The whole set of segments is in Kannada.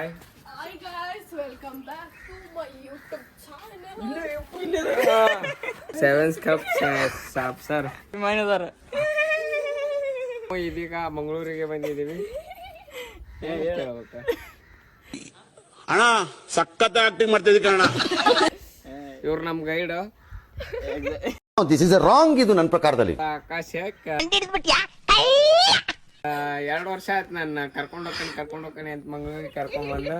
Hi guys, welcome back to my YouTube channel. Sevens ಕಪ್ ಸಾಪ್ ಸರ್ ಮಾಡಿದಾರ. ಇದೀಗ ಮಂಗಳೂರಿಗೆ ಬಂದಿದ್ದೀವಿ. ಅಣ್ಣ ಸಖತ್ ಆಕ್ಟಿಂಗ್ ಮಾಡ್ತಿದ್ವಿ ಕಣ. ಇವ್ರು ನಮ್ ಗೈಡ್ ದಿಸ್ ಇಸ್ ರಾಂಗ್. ಇದು ನನ್ನ ಪ್ರಕಾರದಲ್ಲಿ ಆಕಾಶ 2 ವರ್ಷ ಆಯ್ತು ನಾನು ಕರ್ಕೊಂಡು ಹೋಗ್ತೀನಿ ಅಂತ ಮಂಗಳೂರಿಗೆ ಕರ್ಕೊಂಡ್ಬಂದು.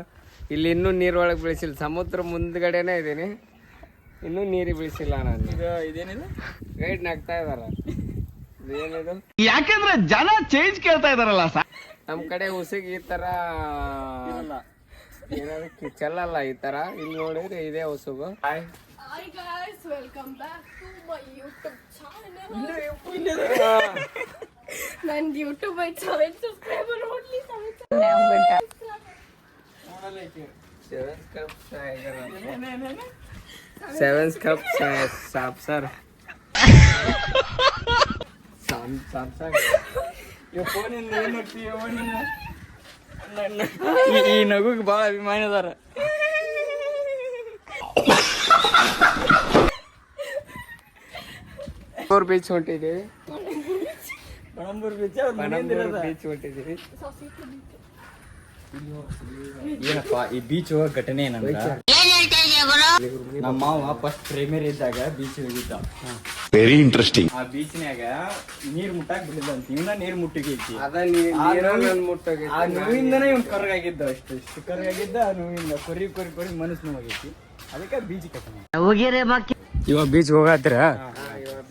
ಇಲ್ಲಿ ಇನ್ನೂ ನೀರೊಳಗೆ ಬೀಳಿಸಿಲ್ಲ, ಸಮುದ್ರ ಮುಂದ್ಗಡೆನೇ ಇದ್ದೀನಿ, ಇನ್ನೂ ನೀರಿಗೆ ಬೀಳಿಸಿಲ್ಲ ನಾನು. ಇದೇನಿದು ಗೈಡ್ ನಗ್ತಾ ಇದಾರ. ಇದೇನಿದು ಯಾಕಂದ್ರೆ ಜನ ಚೇಂಜ್ ಕೇಳ್ತಾ ಇದಾರಲ್ಲ ಸರ್. ನಮ್ ಕಡೆ ಉಸಿಗೆ ಈ ತರ ಏನಾದ್ರು ಚೆಲ್ಲಲ್ಲ ಈ ತರ. ಇಲ್ಲಿ ನೋಡಿದ್ರೆ ಇದೇ ಉಸುಗು. Hi guys, welcome back to my YouTube channel. ನನ್ನ YouTube ಐ 7 subscriber only 7 ಕಪ್ ಸಾಪ್ ಸರ್. ಈ ನಗುಗೆ ಬಹಳ ಅಭಿಮಾನ ಅದಾರ. ಬೀಚ್ ಹೊಂಟಿದ್ದೀವಿ. ಪಣಂಬೂರ್ ಬೀಚ್ ಹೊಂಟಿದ್ದೀವಿ. ಏನಪ್ಪ ಈ ಬೀಚ್ ಹೋಗೋ ಘಟನೆ ಏನಂದ್ರ, ನಮ್ಮ ಮಾವ ಫಸ್ಟ್ ಪ್ರೇಮಿಯರ್ ಇದ್ದಾಗ ಬೀಚ್ ಹೋಗಿದ್ದ. Very interesting. ಆ ಬೀಚ್ನ್ಯಾಗ ನೀರ್ ಮುಟ್ಟಾಕ್ ಬಿಡಿದಂತ, ಇವನ ನೀರ್ ಮುಟ್ಟಿಗೈತಿ. ಆ ನೋವಿಂದನೇ ಇವ್ ಕರ್ಗಾಗಿದ್ದ, ಇಷ್ಟು ಕರ್ಗಾಗಿದ್ದ. ಆ ನೋವಿಂದ ಕೊರಿ ಮನಸ್ಸು ನೋವಾಗೈತಿ. ಅದಕ್ಕೆ ಬೀಚ್ ಘಟನೆ. ಇವಾಗ ಬೀಚ್ ಹೋಗತ್ರ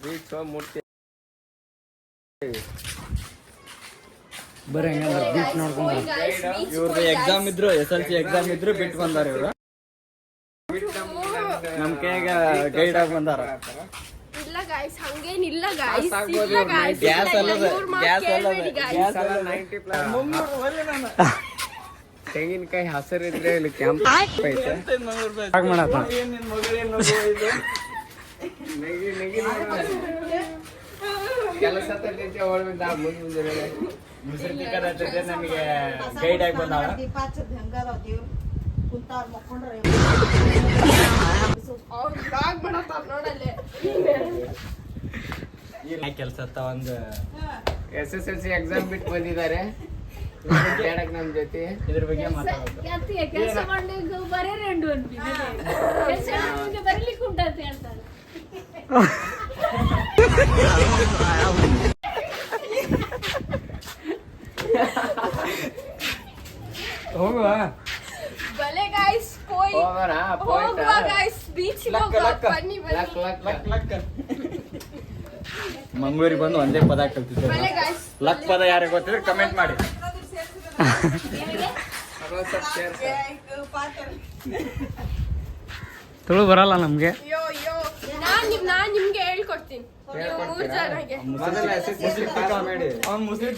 ಬೀಚ್ ಮುಟ್ಟಿ ಬರೀ ಬೀಚ್ ನೋಡ್ಕೊಂಡ್ ಇವ್ರದ್ದು ಎಕ್ಸಾಮ್ ಇದ್ರು, SLC ಎಕ್ಸಾಮ್ ಇದ್ರು ಬಿಟ್ಟು ಬಂದಾರ. ಇವ್ರು ನಮ್ ಕೈಯಾಗ ಗೈಡ್ ಆಗಿ ಬಂದಾರ. ಇಲ್ಲ ಗಾಯ್ಸ್, ಹಂಗೇನಿಲ್ಲ ಗಾಯ್ಸ್. ಗ್ಯಾಸ್ ಅಲ್ಲದ ತೆಂಗಿನಕಾಯಿ ಹಸಿರಿದ್ರೆ ಇಲ್ಲಿ ಕ್ಯಾಂಪ್ ಐತೆ. ಕೆಲಸ ನಮಗೆ ಗೈಡ್ ಆಗಿ ಬಂದಾಳ. ಕೆಲಸ ಒಂದು SSLC ಎಕ್ಸಾಮ್ ಬಿಟ್ಟು ಬಂದಿದ್ದಾರೆ ನಮ್ ಜೊತೆ. ಇದ್ರ ಬಗ್ಗೆ ಮಾತಾಡೋದು. ಕೆಲಸ ಮಾಡ್ಲಿಕ್ಕೆ ಬರೀ ಬರೀಲಿಕ್ಕೆ ಉಂಟಂತ ಹೇಳ್ತಾರೆ. ಹೋಗುವ ಬಲೆ ಗಾಯ್ಸ್, ಹೋಗುವ ಗಾಯ್ಸ್, ಬೀಚ್ ಬನ್ನಿ. ಮಂಗಳೂರಿಗೆ ಬಂದು ಒಂದೇ ಪದ ಕಲ್ತಿದ್ದೆ. ಬಲೆ ಗಾಯ್ಸ್, ಲಕ್ ಪದ ಯಾರಿಗೆ ಗೊತ್ತಿದ್ರೆ ಕಮೆಂಟ್ ಮಾಡಿ. ತುಳು ಬರಲ್ಲ ನಮ್ಗೆ. ಯೋ ನಾನ್ ನಿಮ್ಗೆ ಹೇಳ್ಕೊಡ್ತೀನಿ. ನೀವು 3 ಜನಗೆ ಅವ್ನು ಮುಸ್ಲಿಂ